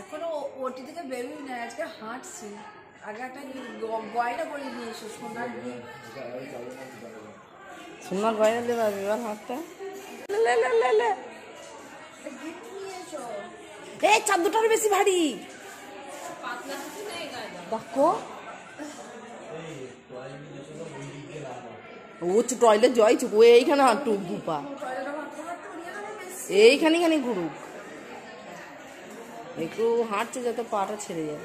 এখনো ওটি থেকে বেরোই না, আজকে হাঁটছি। আগে একটা গয়না করে নিয়ে এসো, সোনার সোনার গয়না দেবে এবার হাঁটতে। এই চাদরটার বেশি ভারী দেখো। ও টয়লেট জয় চুপ, ও এইখানে হাঁটু দুপা, এইখানে খানি ঘুরুক, একটু হাঁটছে যাতে পাটা ছেড়ে যায়।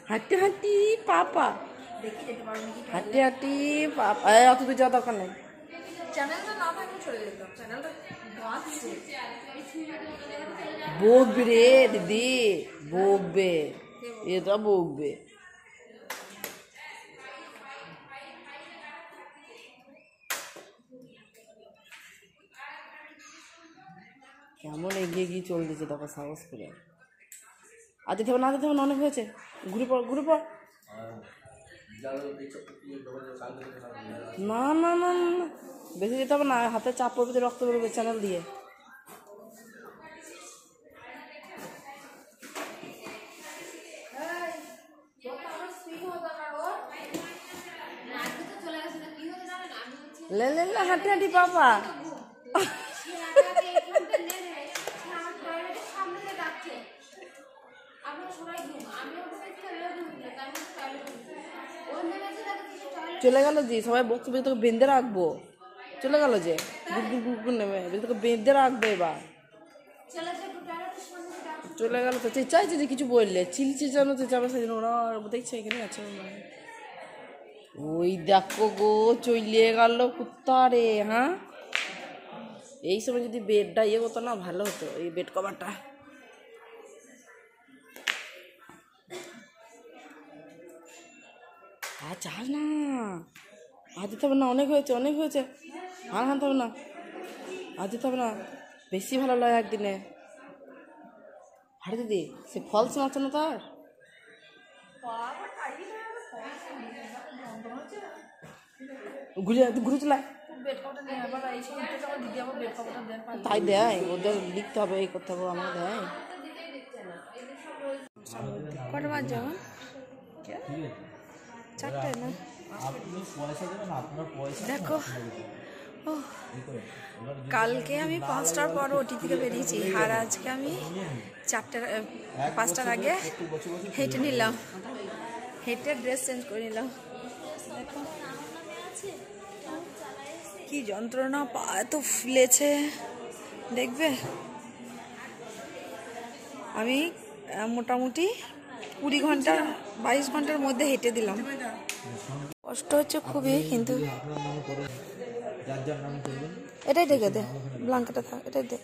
হাঁটতে হাঁটি পাপা, হাঁটতে হাঁটি পাপা, অত দূর যাওয়া দরকার নেই। চ্যানেলটা না থাকলে চলে যেতাম, চ্যানেলটা গাছে বকবে রে দিদি, বকবে, এটা বকবে। কেমন এগিয়ে গিয়ে চলতেছে তখন সাহস করে। আর যেতে হবে না, যেতে হবে না, অনেক হয়েছে, ঘুরে পড় ঘুরে পড়। না না না না, বেশি যেতে হবে না, হাতে চাপ পড়বে, রক্ত বেরোবে চ্যানেল দিয়ে। লে লে লে হাঁটি হাঁটি পাপা। চলে গেল যে, সবাই বকতে তোকে বেঁধে রাখবো, চলে গেল যে গুড় নেমে তোকে বেঁধে রাখবে এবার। চলে গেল তো চেঁচাইছে যে কিছু বললে, চিল চেঁচানো চেঁচাবে, সেই জন্য ওরা দেখছে এখানে আছে। ওই দেখো গো চলিয়ে গেল কুত্তা রে। হ্যাঁ, এই সময় যদি বেডটা ইয়ে হতো না ভালো হতো, এই বেড কভারটা। আর চাল না, আর দিতে হবে না, অনেক হয়েছে অনেক হয়েছে, আর হানতে হবে না, আর দিতে হবে না, বেশি ভালো লাগে একদিনে। আরে দিদি সে ফলস মারছে না তার, ঘুরে ঘুরে চলায় তাই দেয়, ওদের লিখতে হবে, এই করতে হবে, আমার দেয়। কটা বাজে আমার? 4টায় না? দেখো কালকে আমি 5টার পর ওটি থেকে বেরিয়েছি, আর আজকে আমি 5টার আগে হেঁটে নিলাম, হেঁটে ড্রেস চেঞ্জ করে নিলাম। দেখো কি যন্ত্রণা, পা এত ফুলেছে দেখবে। আমি মোটামুটি 20 ঘন্টা 22 ঘন্টার মধ্যে হেঁটে দিলাম। কষ্ট হচ্ছে খুবই, কিন্তু এটাই ডেকে দে, ব্ল্যাঙ্কেটটা থাক, এটাই দে।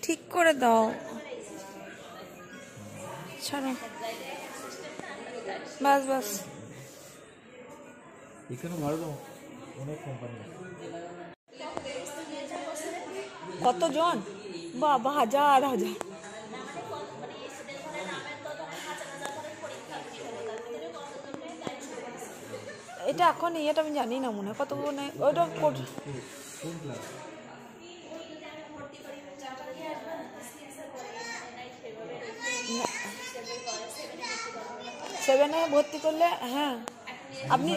ঠিক করে দাও, ছাড়ো, বাস বাস। কতজন বাবা, হাজার হাজার। এটা এখন এটা আমি জানি না, মনে হয় কত, মানে ওইটা 7-এ ভর্তি করলে। হ্যাঁ, আপনি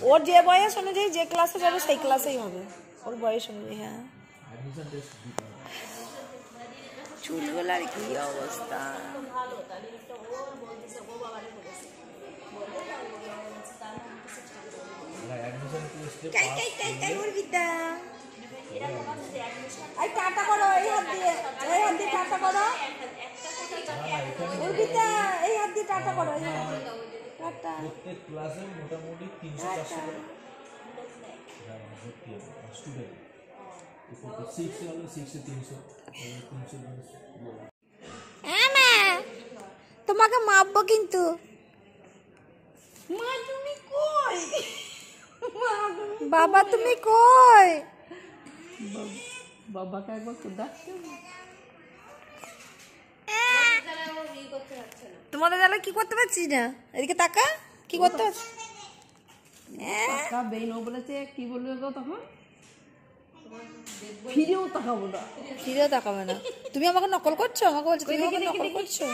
ওর যে বয়স অনুযায়ী যে ক্লাসে যাবে সেই ক্লাসেই হবে, ওর বয়স অনুযায়ী। হ্যাঁ, চুলগুলার কি অবস্থা, টাটা করো, এই হাত দিয়ে, এই হাত দিয়ে টাটা করো, এই হাত দিয়ে টাটা করো, টাটা। প্রত্যেক ক্লাসে মোটামুটি 300-400 করে স্টুডেন্ট, 6 হলো 6 300 তোমাকে মাপবো কিন্তু। মা তুমি কই, বাবা তুমি কই, বাবাকে একবার ডাকতে। তোমাদের জ্বালা কি করতে পারছি না, এদিকে তাকা, কি করতে পারছি? বেইন ও বলেছে কি বলবে গো তখন, ফিরেও তাকাবো না। ফিরেও তাকাবে না। তুমি আমাকে নকল করছো, আমাকে বলছো তুমি আমাকে নকল করছো।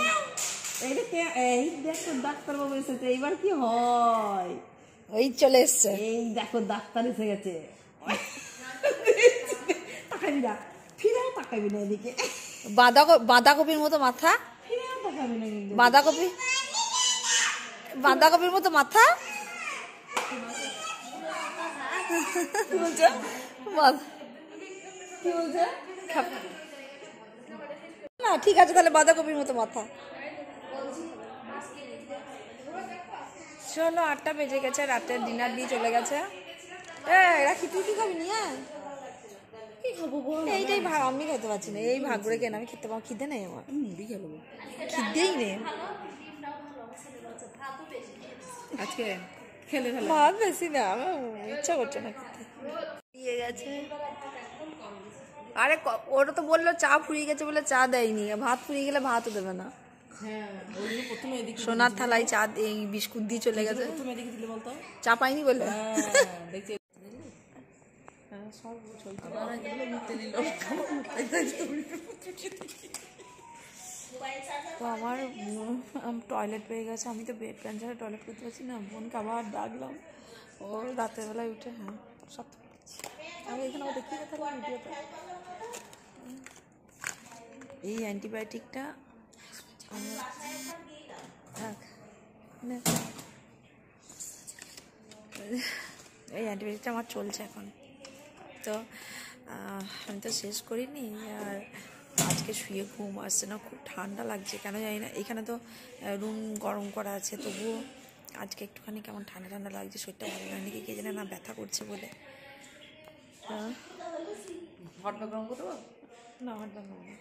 এই দেখো ডাক্তারবাবু এসেছে, এইবার কি হয়? ওই চলে এসছে। এই দেখো ডাক্তার এসে গেছে। তাকাবি না, ফিরেও তাকাবি না এদিকে, বাঁধাকপির মতো মাথা, ফিরেও তাকাবি না কিন্তু। বাঁধাকপির মতো মাথা। কি বলছে? কি বলছে? না ঠিক আছে তাহলে বাঁধাকপির মতো মাথা। চলো 8টা বেজে গেছে, রাতের ডিনার দিয়ে চলে গেছে। রাখি তুই কি খাবি নিয়ে? কি খাবো বল? এইটাই ভাগ, আমি খেতে পারছি না, এই ভাগ করে কেন আমি খেতে পারবো, খিদে নেই আমার, মুড়ি খাবো খিদেই নেই আজকে, খেলে ফেলে। ভাত বেশি না, আমার ইচ্ছা করছে না খেতে। দিয়ে গেছে। আরে ওরা তো বললো চা ফুরিয়ে গেছে বলে চা দেয়নি, ভাত ফুরিয়ে গেলে ভাতও দেবে না। হ্যাঁ ওই প্রথমে এদিকে, সোনার থালায় চা এই বিস্কুট দিয়ে চলে গেছে, প্রথমে এদিকে দিলে বলতো। চা পাইনি বলে। দেখছি সব চলতে মিটতে দিল। তো আমার টয়লেট পেয়ে গেছে, আমি তো বেড প্যান ছাড়া টয়লেট করতে পারছি না, বোনকে আবার ডাকলাম, ও রাতের বেলায় উঠে হ্যাঁ সব আমি এখানে দেখি কথা ভিডিওতে। এই অ্যান্টিবায়োটিকটা এই অ্যান্টিবায়োটিকটা আমার চলছে এখন, তো আমি তো শেষ করিনি। আর আজকে শুয়ে ঘুম আসছে না, খুব ঠান্ডা লাগছে কেন জানি না, এখানে তো রুম গরম করা আছে, তবুও আজকে একটুখানি কেমন ঠান্ডা ঠান্ডা লাগছে, শরীরটা ভালো লাগেনি কি কে জানে না, ব্যথা করছে বলে। হট বা গরম করতে পারো না আমার বাবা না।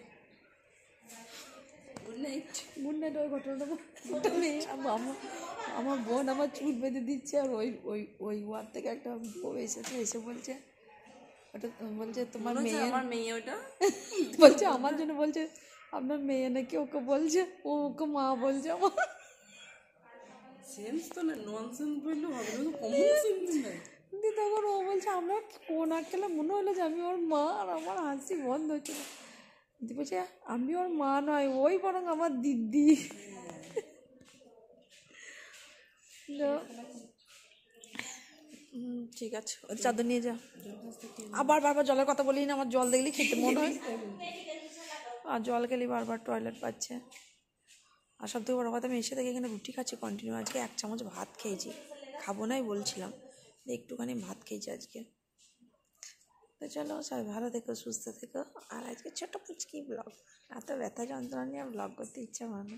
Good night. Good night. ওই ঘটনাটা আমার বোন আমার চুল বেঁধে দিচ্ছে, আর ওই ওই ওই ওয়ার থেকে একটা বউ এসেছে, এসে বলছে ওটা, বলছে তোমার মেয়ে, আমার মেয়ে ওটা বলছে আমার জন্য, বলছে আপনার মেয়ে নাকি ওকে বলছে, ও ওকে মা বলছে আমার। সেন্স তো না, ননসেন্স বললে হবে না, কমন সেন্স নাই। দিয়ে তখন ও বলছে আমরা কোন আঁকলে মনে হলো যে আমি ওর মা, আর আমার হাসি বন্ধ হচ্ছে না। দিয়ে বলছে আমি ওর মা নয়, ওই বরং আমার দিদি। ঠিক আছে ওই চাদর নিয়ে যা। আবার বারবার জলের কথা বলি না, আমার জল দেখলি খেতে মনে হয়, আর জল খেলি বারবার টয়লেট পাচ্ছে। আর সব থেকে বড় কথা, আমি এসে থেকে এখানে রুটি খাচ্ছি কন্টিনিউ, আজকে 1 চামচ ভাত খেয়েছি, খাবো নাই বলছিলাম, একটুখানি ভাত খেয়েছি আজকে। তো চলো সবাই ভালো থেকো, সুস্থ থেকো। আর আজকে ছোটো পুচকি ব্লগ, এত ব্যথা যন্ত্রণা নিয়ে ব্লগ করতে ইচ্ছা হয় না।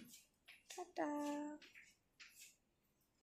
টাটা।